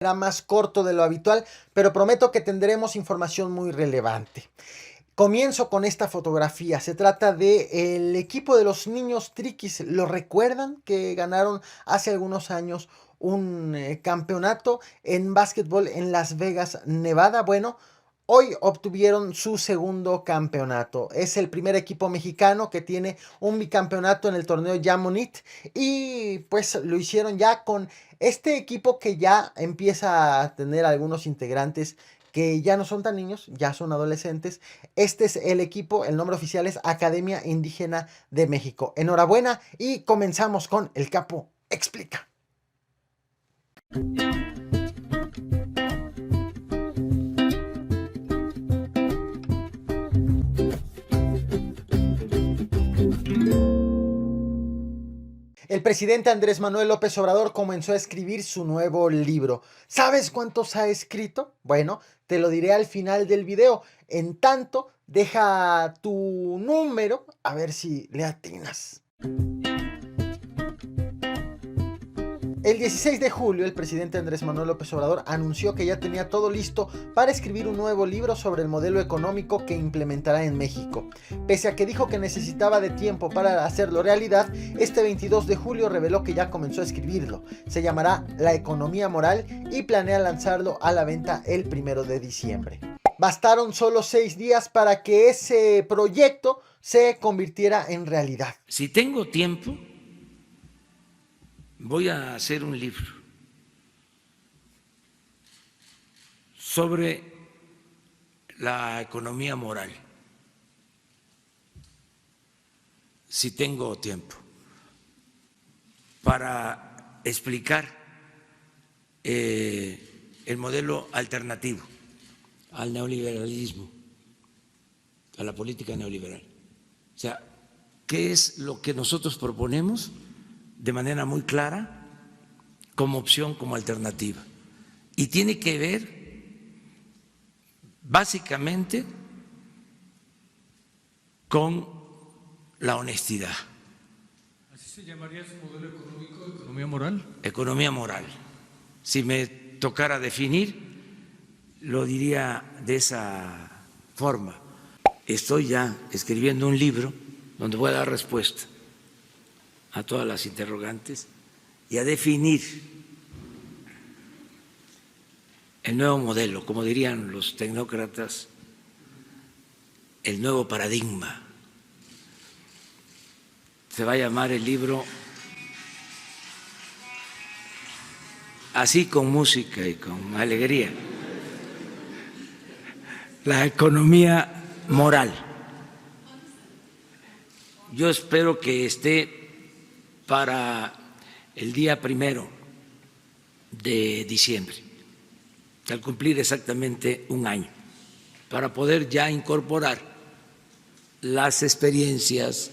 Será más corto de lo habitual, pero prometo que tendremos información muy relevante. Comienzo con esta fotografía. Se trata del equipo de los niños Triquis. ¿Lo recuerdan? Que ganaron hace algunos años un campeonato en básquetbol en Las Vegas, Nevada. Bueno, hoy obtuvieron su segundo campeonato. Es el primer equipo mexicano que tiene un bicampeonato en el torneo Yamonit. Y pues lo hicieron ya con este equipo que ya empieza a tener algunos integrantes que ya no son tan niños, ya son adolescentes. Este es el equipo, el nombre oficial es Academia Indígena de México. Enhorabuena y comenzamos con El Capo Explica. El presidente Andrés Manuel López Obrador comenzó a escribir su nuevo libro. ¿Sabes cuántos ha escrito? Bueno, te lo diré al final del video. En tanto, deja tu número a ver si le atinas. El 16 de julio, el presidente Andrés Manuel López Obrador anunció que ya tenía todo listo para escribir un nuevo libro sobre el modelo económico que implementará en México. Pese a que dijo que necesitaba de tiempo para hacerlo realidad, este 22 de julio reveló que ya comenzó a escribirlo. Se llamará La Economía Moral y planea lanzarlo a la venta el 1 de diciembre. Bastaron solo 6 días para que ese proyecto se convirtiera en realidad. Si tengo tiempo, voy a hacer un libro sobre la economía moral, si tengo tiempo, para explicar el modelo alternativo al neoliberalismo, a la política neoliberal. O sea, ¿qué es lo que nosotros proponemos de manera muy clara como opción, como alternativa? Y tiene que ver básicamente con la honestidad. ¿Así se llamaría su modelo económico, economía moral? Economía moral. Si me tocara definir, lo diría de esa forma. Estoy ya escribiendo un libro donde voy a dar respuesta a todas las interrogantes y a definir el nuevo modelo, como dirían los tecnócratas, el nuevo paradigma. Se va a llamar el libro así, con música y con alegría: La economía moral. Yo espero que esté para el día 1 de diciembre, al cumplir exactamente un año, para poder ya incorporar las experiencias,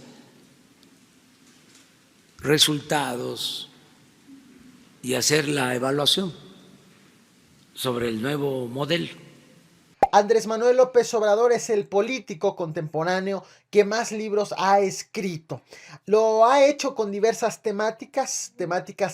resultados y hacer la evaluación sobre el nuevo modelo. Andrés Manuel López Obrador es el político contemporáneo que más libros ha escrito. Lo ha hecho con diversas temáticas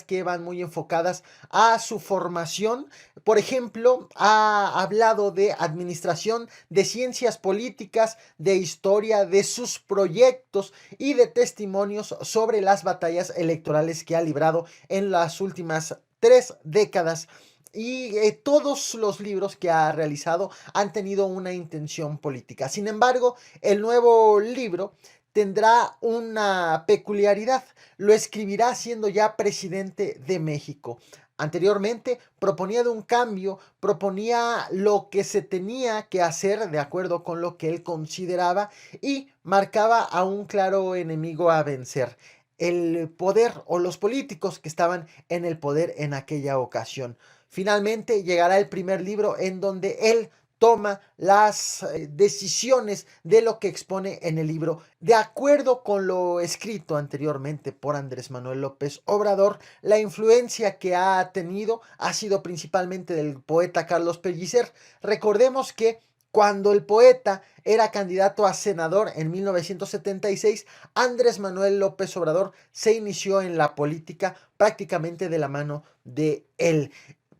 que van muy enfocadas a su formación. Por ejemplo, ha hablado de administración, de ciencias políticas, de historia, de sus proyectos y de testimonios sobre las batallas electorales que ha librado en las últimas 3 décadas. Y todos los libros que ha realizado han tenido una intención política. Sin embargo, el nuevo libro tendrá una peculiaridad. Lo escribirá siendo ya presidente de México. Anteriormente proponía de un cambio, proponía lo que se tenía que hacer de acuerdo con lo que él consideraba y marcaba a un claro enemigo a vencer: el poder o los políticos que estaban en el poder en aquella ocasión. Finalmente llegará el primer libro en donde él toma las decisiones de lo que expone en el libro. De acuerdo con lo escrito anteriormente por Andrés Manuel López Obrador, la influencia que ha tenido ha sido principalmente del poeta Carlos Pellicer. Recordemos que cuando el poeta era candidato a senador en 1976, Andrés Manuel López Obrador se inició en la política prácticamente de la mano de él.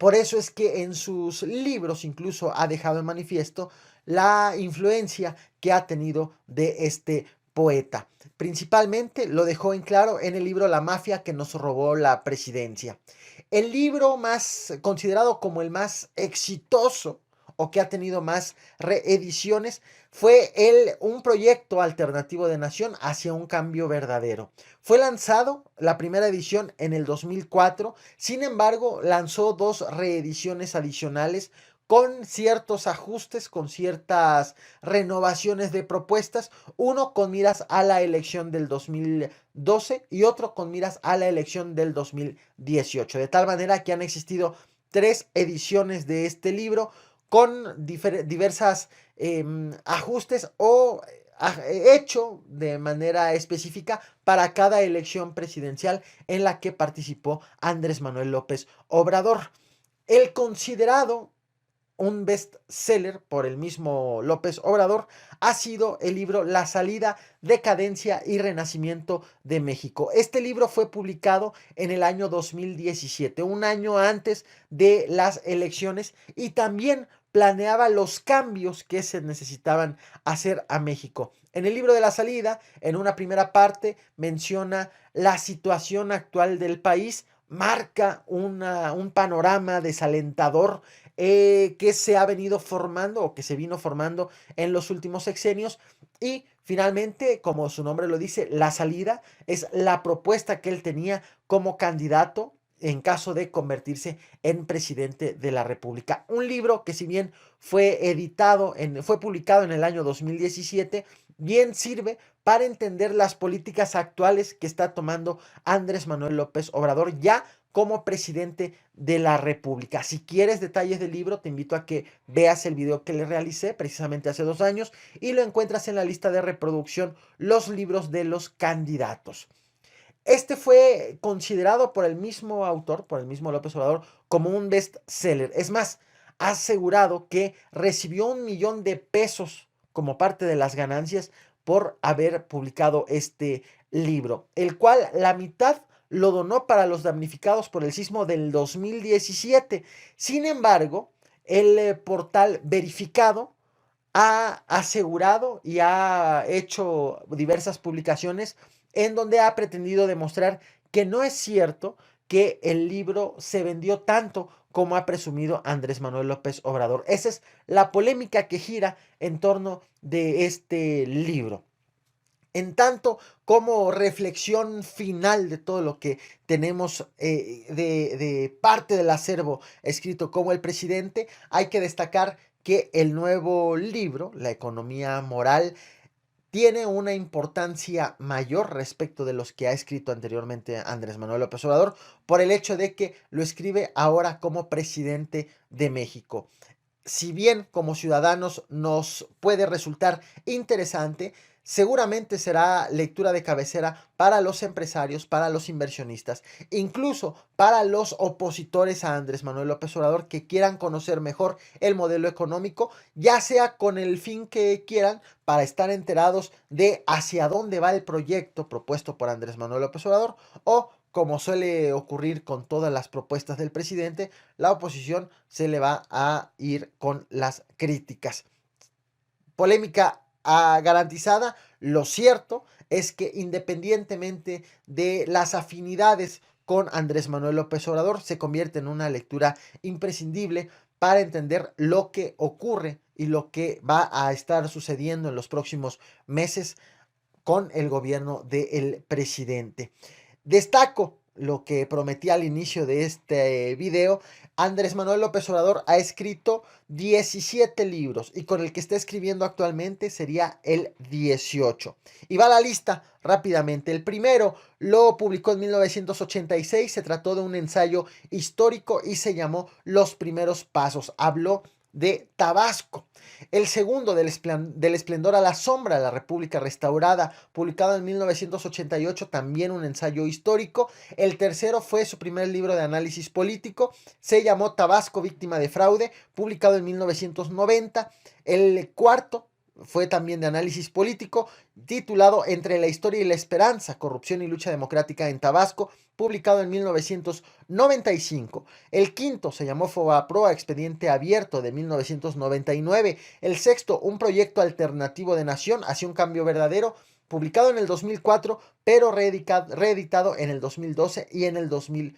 Por eso es que en sus libros incluso ha dejado en manifiesto la influencia que ha tenido de este poeta. Principalmente lo dejó en claro en el libro La mafia que nos robó la presidencia. El libro más considerado como el más exitoso o que ha tenido más reediciones fue un proyecto alternativo de nación hacia un cambio verdadero. Fue lanzado la primera edición en el 2004, sin embargo lanzó dos reediciones adicionales con ciertos ajustes, con ciertas renovaciones de propuestas, uno con miras a la elección del 2012 y otro con miras a la elección del 2018, de tal manera que han existido tres ediciones de este libro con diversas ajustes o hecho de manera específica para cada elección presidencial en la que participó Andrés Manuel López Obrador. El considerado un bestseller por el mismo López Obrador ha sido el libro La salida, decadencia y renacimiento de México. Este libro fue publicado en el año 2017, un año antes de las elecciones, y también planeaba los cambios que se necesitaban hacer a México. En el libro de La salida, en una primera parte, menciona la situación actual del país, marca un panorama desalentador que se ha venido formando o que se vino formando en los últimos sexenios, y finalmente, como su nombre lo dice, la salida es la propuesta que él tenía como candidato en caso de convertirse en presidente de la República. Un libro que, si bien fue fue publicado en el año 2017, bien sirve para entender las políticas actuales que está tomando Andrés Manuel López Obrador ya como presidente de la República. Si quieres detalles del libro, te invito a que veas el video que le realicé precisamente hace 2 años y lo encuentras en la lista de reproducción, los libros de los candidatos. Este fue considerado por el mismo autor, por el mismo López Obrador, como un bestseller. Es más, ha asegurado que recibió $1,000,000 como parte de las ganancias por haber publicado este libro, el cual la mitad lo donó para los damnificados por el sismo del 2017. Sin embargo, el portal Verificado ha asegurado y ha hecho diversas publicaciones en donde ha pretendido demostrar que no es cierto que el libro se vendió tanto como ha presumido Andrés Manuel López Obrador. Esa es la polémica que gira en torno de este libro. En tanto, como reflexión final de todo lo que tenemos de parte del acervo escrito como el presidente, hay que destacar que el nuevo libro, La economía moral, tiene una importancia mayor respecto de los que ha escrito anteriormente Andrés Manuel López Obrador, por el hecho de que lo escribe ahora como presidente de México. Si bien como ciudadanos nos puede resultar interesante, seguramente será lectura de cabecera para los empresarios, para los inversionistas, incluso para los opositores a Andrés Manuel López Obrador que quieran conocer mejor el modelo económico, ya sea con el fin que quieran, para estar enterados de hacia dónde va el proyecto propuesto por Andrés Manuel López Obrador, o como suele ocurrir con todas las propuestas del presidente, la oposición se le va a ir con las críticas. Polémica garantizada. Lo cierto es que, independientemente de las afinidades con Andrés Manuel López Obrador, se convierte en una lectura imprescindible para entender lo que ocurre y lo que va a estar sucediendo en los próximos meses con el gobierno del presidente. Destaco lo que prometí al inicio de este video. Andrés Manuel López Obrador ha escrito 17 libros y con el que está escribiendo actualmente sería el 18. Y va la lista rápidamente. El primero lo publicó en 1986, se trató de un ensayo histórico y se llamó Los primeros pasos. Habló de Tabasco. El segundo, del esplendor a la sombra, la República Restaurada, publicado en 1988, también un ensayo histórico. El tercero fue su primer libro de análisis político, se llamó Tabasco, víctima de fraude, publicado en 1990. El cuarto fue también de análisis político, titulado Entre la historia y la esperanza, corrupción y lucha democrática en Tabasco, publicado en 1995. El quinto se llamó Fobaproa, expediente abierto, de 1999. El sexto, Un proyecto alternativo de nación hacia un cambio verdadero, publicado en el 2004, pero reeditado en el 2012 y en el 2000.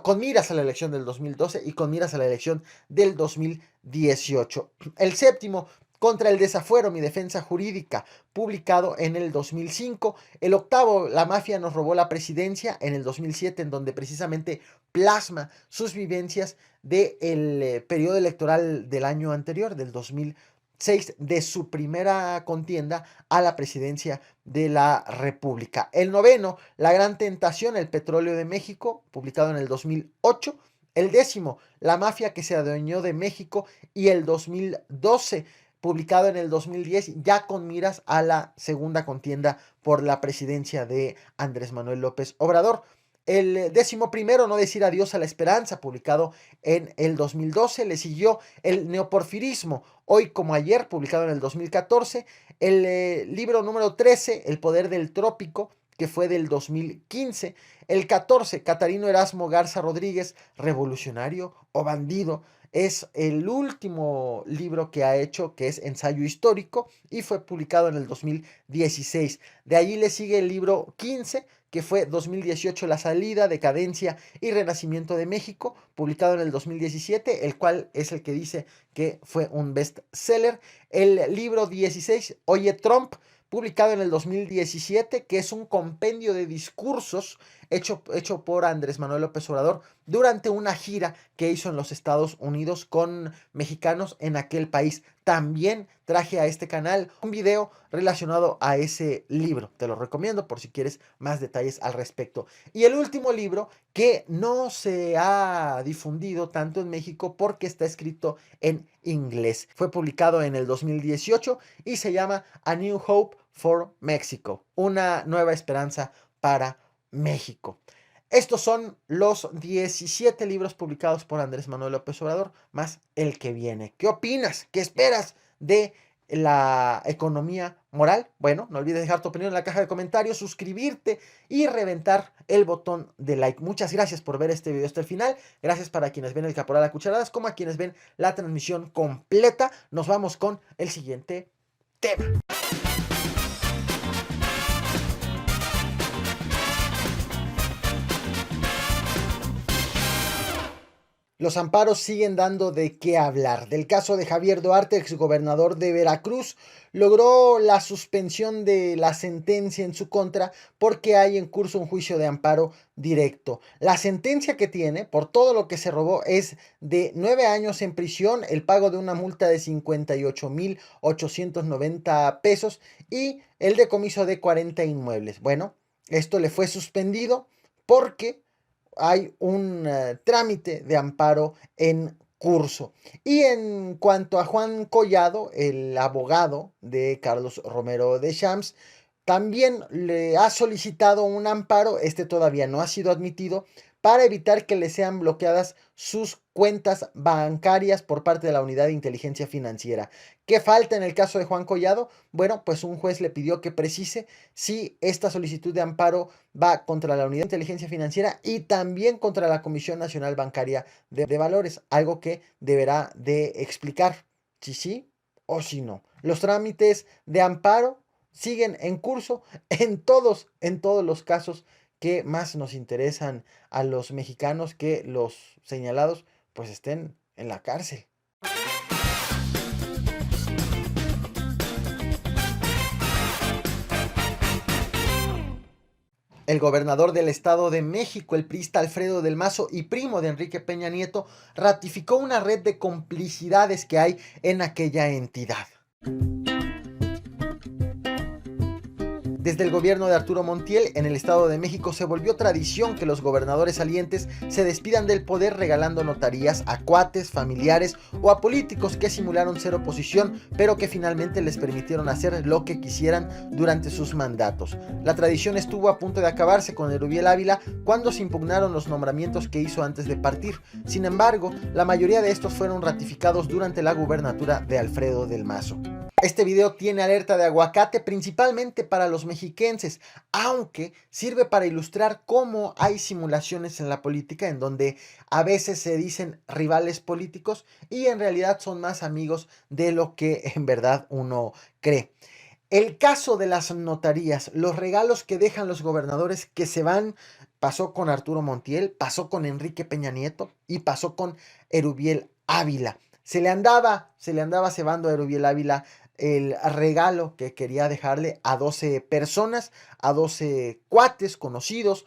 Con miras a la elección del 2012 y con miras a la elección del 2018. El séptimo, Contra el desafuero, mi defensa jurídica, publicado en el 2005. El octavo, La mafia nos robó la presidencia, en el 2007, en donde precisamente plasma sus vivencias del periodo electoral del año anterior, del 2006, de su primera contienda a la presidencia de la República. El noveno, La gran tentación, el petróleo de México, publicado en el 2008. El décimo, La mafia que se adueñó de México, y el 2012, publicado en el 2010, ya con miras a la segunda contienda por la presidencia de Andrés Manuel López Obrador. El 11º, No decir adiós a la esperanza, publicado en el 2012. Le siguió El neoporfirismo, hoy como ayer, publicado en el 2014. El libro número 13, El poder del trópico, que fue del 2015. El 14, Catarino Erasmo Garza Rodríguez, revolucionario o bandido. Es el último libro que ha hecho, que es ensayo histórico, y fue publicado en el 2016. De allí le sigue el libro 15, que fue 2018, La salida, decadencia y renacimiento de México, publicado en el 2017, el cual es el que dice que fue un bestseller. El libro 16, Oye Trump, publicado en el 2017, que es un compendio de discursos hecho por Andrés Manuel López Obrador durante una gira que hizo en los Estados Unidos con mexicanos en aquel país. También traje a este canal un video relacionado a ese libro. Te lo recomiendo por si quieres más detalles al respecto. Y el último libro, que no se ha difundido tanto en México porque está escrito en inglés. Fue publicado en el 2018 y se llama A New Hope for Mexico, una nueva esperanza para México. Estos son los 17 libros publicados por Andrés Manuel López Obrador, más el que viene. ¿Qué opinas? ¿Qué esperas de la economía moral? Bueno, no olvides dejar tu opinión en la caja de comentarios, suscribirte y reventar el botón de like. Muchas gracias por ver este video hasta el final. Gracias para quienes ven el Caporal a Cucharadas, como a quienes ven la transmisión completa. Nos vamos con el siguiente tema. Los amparos siguen dando de qué hablar. Del caso de Javier Duarte, exgobernador de Veracruz, logró la suspensión de la sentencia en su contra porque hay en curso un juicio de amparo directo. La sentencia que tiene por todo lo que se robó es de 9 años en prisión, el pago de una multa de 58,890 pesos y el decomiso de 40 inmuebles. Bueno, esto le fue suspendido porque hay un trámite de amparo en curso. Y en cuanto a Juan Collado, el abogado de Carlos Romero Deschamps, también le ha solicitado un amparo, este todavía no ha sido admitido, para evitar que le sean bloqueadas sus cuentas bancarias por parte de la Unidad de Inteligencia Financiera. ¿Qué falta en el caso de Juan Collado? Bueno, pues un juez le pidió que precise si esta solicitud de amparo va contra la Unidad de Inteligencia Financiera y también contra la Comisión Nacional Bancaria de Valores, algo que deberá de explicar si sí o si no. Los trámites de amparo siguen en curso en todos los casos que más nos interesan a los mexicanos, que los señalados pues estén en la cárcel. El gobernador del Estado de México, el priista Alfredo del Mazo y primo de Enrique Peña Nieto, ratificó una red de complicidades que hay en aquella entidad. Desde el gobierno de Arturo Montiel, en el Estado de México, se volvió tradición que los gobernadores salientes se despidan del poder regalando notarías a cuates, familiares o a políticos que simularon ser oposición, pero que finalmente les permitieron hacer lo que quisieran durante sus mandatos. La tradición estuvo a punto de acabarse con Erubiel Ávila cuando se impugnaron los nombramientos que hizo antes de partir. Sin embargo, la mayoría de estos fueron ratificados durante la gubernatura de Alfredo del Mazo. Este video tiene alerta de aguacate principalmente para los mexiquenses, aunque sirve para ilustrar cómo hay simulaciones en la política en donde a veces se dicen rivales políticos y en realidad son más amigos de lo que en verdad uno cree. El caso de las notarías, los regalos que dejan los gobernadores que se van, pasó con Arturo Montiel, pasó con Enrique Peña Nieto y pasó con Erubiel Ávila. Se le andaba cebando a Erubiel Ávila el regalo que quería dejarle a 12 personas, a 12 cuates conocidos.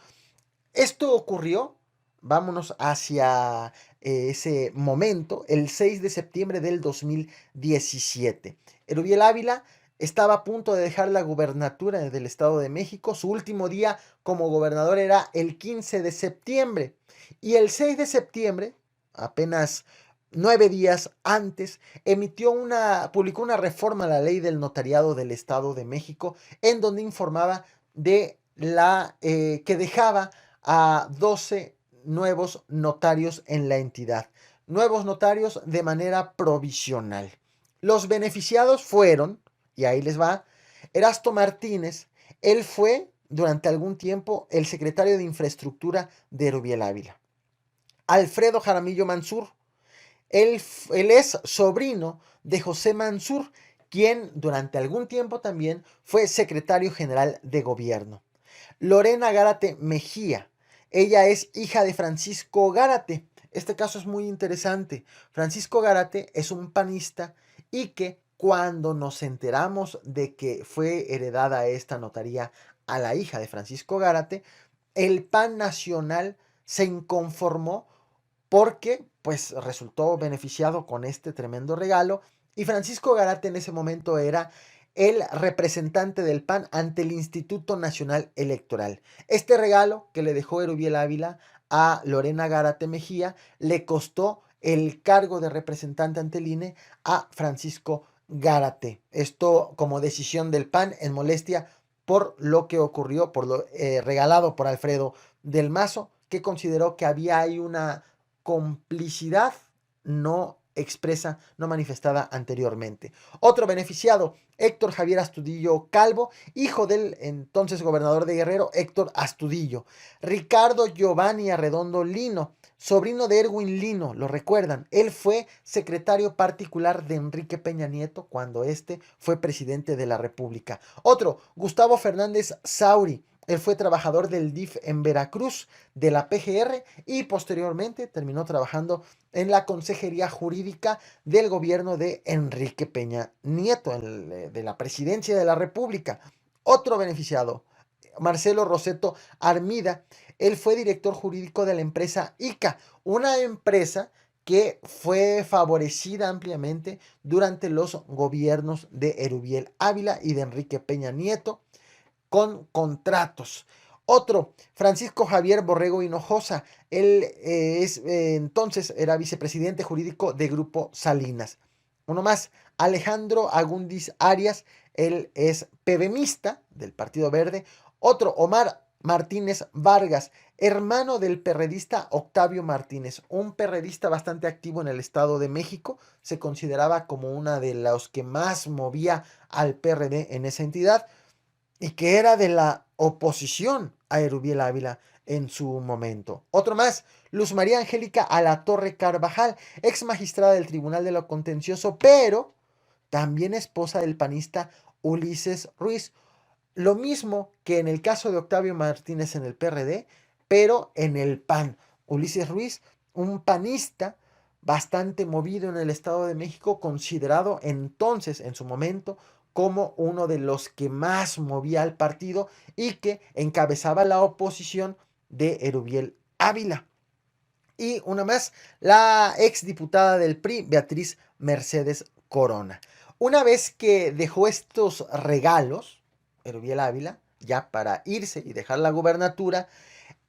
Esto ocurrió, vámonos hacia ese momento, el 6 de septiembre del 2017. Erubiel Ávila estaba a punto de dejar la gubernatura del Estado de México. Su último día como gobernador era el 15 de septiembre. Y el 6 de septiembre, apenas 9 días antes, publicó una reforma a la ley del notariado del Estado de México, en donde informaba de que dejaba a 12 nuevos notarios en la entidad. Nuevos notarios de manera provisional. Los beneficiados fueron, y ahí les va, Erasto Martínez. Él fue durante algún tiempo el secretario de Infraestructura de Erubiel Ávila. Alfredo Jaramillo Mansur. Él es sobrino de José Mansur, quien durante algún tiempo también fue secretario general de gobierno. Lorena Gárate Mejía. Ella es hija de Francisco Gárate. Este caso es muy interesante. Francisco Gárate es un panista y que cuando nos enteramos de que fue heredada esta notaría a la hija de Francisco Gárate, el PAN nacional se inconformó porque pues resultó beneficiado con este tremendo regalo y Francisco Gárate en ese momento era el representante del PAN ante el Instituto Nacional Electoral. Este regalo que le dejó Erubiel Ávila a Lorena Gárate Mejía le costó el cargo de representante ante el INE a Francisco Gárate. Esto como decisión del PAN en molestia por lo que ocurrió, por lo regalado por Alfredo del Mazo, que consideró que había ahí una complicidad no expresa, no manifestada anteriormente. Otro beneficiado, Héctor Javier Astudillo Calvo, hijo del entonces gobernador de Guerrero, Héctor Astudillo. Ricardo Giovanni Arredondo Lino, sobrino de Erwin Lino, lo recuerdan. Él fue secretario particular de Enrique Peña Nieto cuando este fue presidente de la República. Otro, Gustavo Fernández Sauri. Él fue trabajador del DIF en Veracruz, de la PGR, y posteriormente terminó trabajando en la Consejería Jurídica del gobierno de Enrique Peña Nieto, de la Presidencia de la República. Otro beneficiado, Marcelo Roseto Armida. Él fue director jurídico de la empresa ICA, una empresa que fue favorecida ampliamente durante los gobiernos de Erubiel Ávila y de Enrique Peña Nieto, con contratos. Otro, Francisco Javier Borrego Hinojosa. Él entonces era vicepresidente jurídico de Grupo Salinas. Uno más, Alejandro Agundis Arias. Él es PBMista del Partido Verde. Otro, Omar Martínez Vargas, hermano del perredista Octavio Martínez, un perredista bastante activo en el Estado de México. Se consideraba como una de los que más movía al PRD en esa entidad y que era de la oposición a Erubiel Ávila en su momento. Otro más, Luz María Angélica Alatorre Carvajal, ex magistrada del Tribunal de lo Contencioso, pero también esposa del panista Ulises Ruiz. Lo mismo que en el caso de Octavio Martínez en el PRD, pero en el PAN. Ulises Ruiz, un panista bastante movido en el Estado de México, considerado entonces, en su momento, como uno de los que más movía al partido y que encabezaba la oposición de Erubiel Ávila. Y una más, la exdiputada del PRI, Beatriz Mercedes Corona. Una vez que dejó estos regalos, Erubiel Ávila, ya para irse y dejar la gubernatura,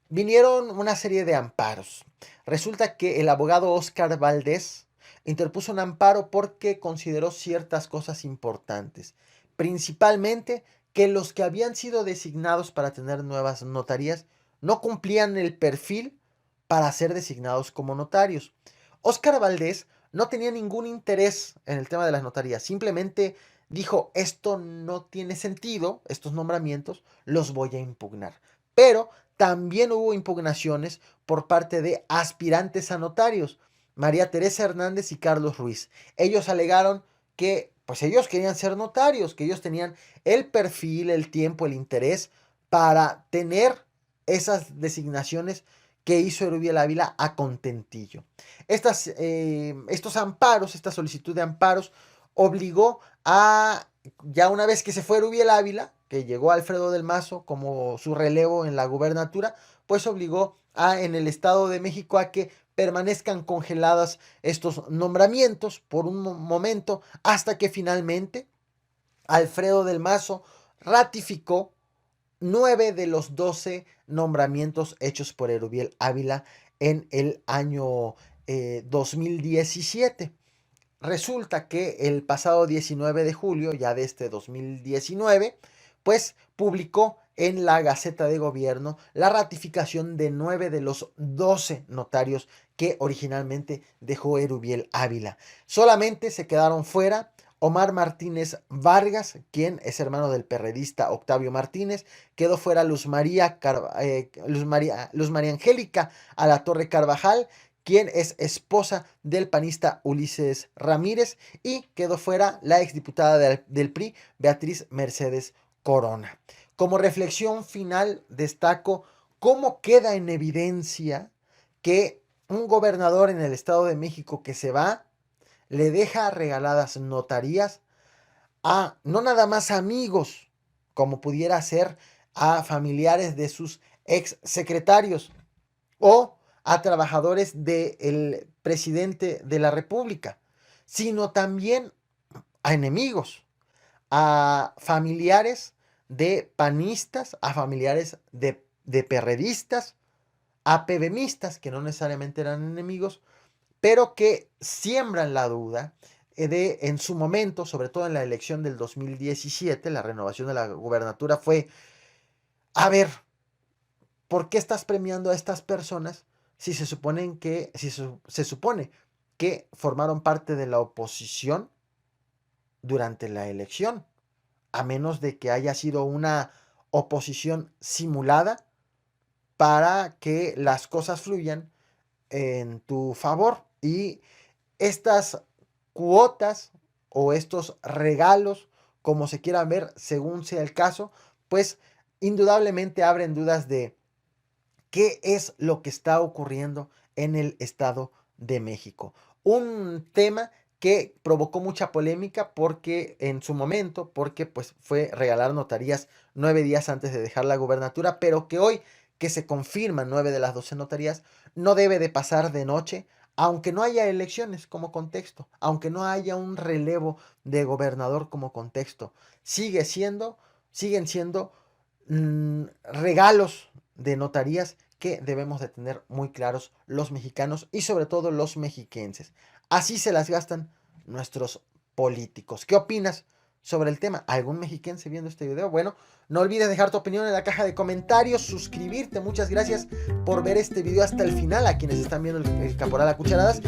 vinieron una serie de amparos. Resulta que el abogado Óscar Valdés interpuso un amparo porque consideró ciertas cosas importantes. Principalmente que los que habían sido designados para tener nuevas notarías no cumplían el perfil para ser designados como notarios. Óscar Valdés no tenía ningún interés en el tema de las notarías, simplemente dijo, esto no tiene sentido, estos nombramientos los voy a impugnar. Pero también hubo impugnaciones por parte de aspirantes a notarios, María Teresa Hernández y Carlos Ruiz. Ellos alegaron que pues ellos querían ser notarios, que ellos tenían el perfil, el tiempo, el interés para tener esas designaciones que hizo Erubiel Ávila a contentillo. Estos amparos, esta solicitud de amparos, obligó a, ya una vez que se fue Erubiel Ávila, que llegó Alfredo del Mazo como su relevo en la gubernatura, pues obligó en el Estado de México a que permanezcan congeladas estos nombramientos por un momento hasta que finalmente Alfredo del Mazo ratificó 9 de los 12 nombramientos hechos por Erubiel Ávila en el año 2017. Resulta que el pasado 19 de julio, ya de este 2019, pues publicó en la Gaceta de Gobierno la ratificación de 9 de los 12 notarios que originalmente dejó Erubiel Ávila. Solamente se quedaron fuera Omar Martínez Vargas, quien es hermano del perredista Octavio Martínez. Quedó fuera Luz María Angélica Alatorre Carvajal, quien es esposa del panista Ulises Ramírez, y quedó fuera la exdiputada del PRI, Beatriz Mercedes Corona. Como reflexión final, destaco cómo queda en evidencia que un gobernador en el Estado de México que se va, le deja regaladas notarías a no nada más amigos, como pudiera ser a familiares de sus ex secretarios o a trabajadores del presidente de la República, sino también a enemigos, a familiares de panistas, a familiares de perredistas, a pevemistas, que no necesariamente eran enemigos, pero que siembran la duda en su momento, sobre todo en la elección del 2017, la renovación de la gubernatura fue, a ver, ¿por qué estás premiando a estas personas si se supone que formaron parte de la oposición durante la elección? A menos de que haya sido una oposición simulada para que las cosas fluyan en tu favor. Y estas cuotas o estos regalos, como se quieran ver, según sea el caso, pues indudablemente abren dudas de qué es lo que está ocurriendo en el Estado de México. Un tema que provocó mucha polémica porque en su momento, porque pues fue regalar notarías 9 días antes de dejar la gubernatura, pero que hoy que se confirman 9 de las 12 notarías, no debe de pasar de noche, aunque no haya elecciones como contexto, aunque no haya un relevo de gobernador como contexto. Siguen siendo regalos de notarías que debemos de tener muy claros los mexicanos y sobre todo los mexiquenses. Así se las gastan nuestros políticos. ¿Qué opinas sobre el tema? ¿Algún mexiquense viendo este video? Bueno, no olvides dejar tu opinión en la caja de comentarios, suscribirte. Muchas gracias por ver este video hasta el final, a quienes están viendo el Caporal a Cucharadas.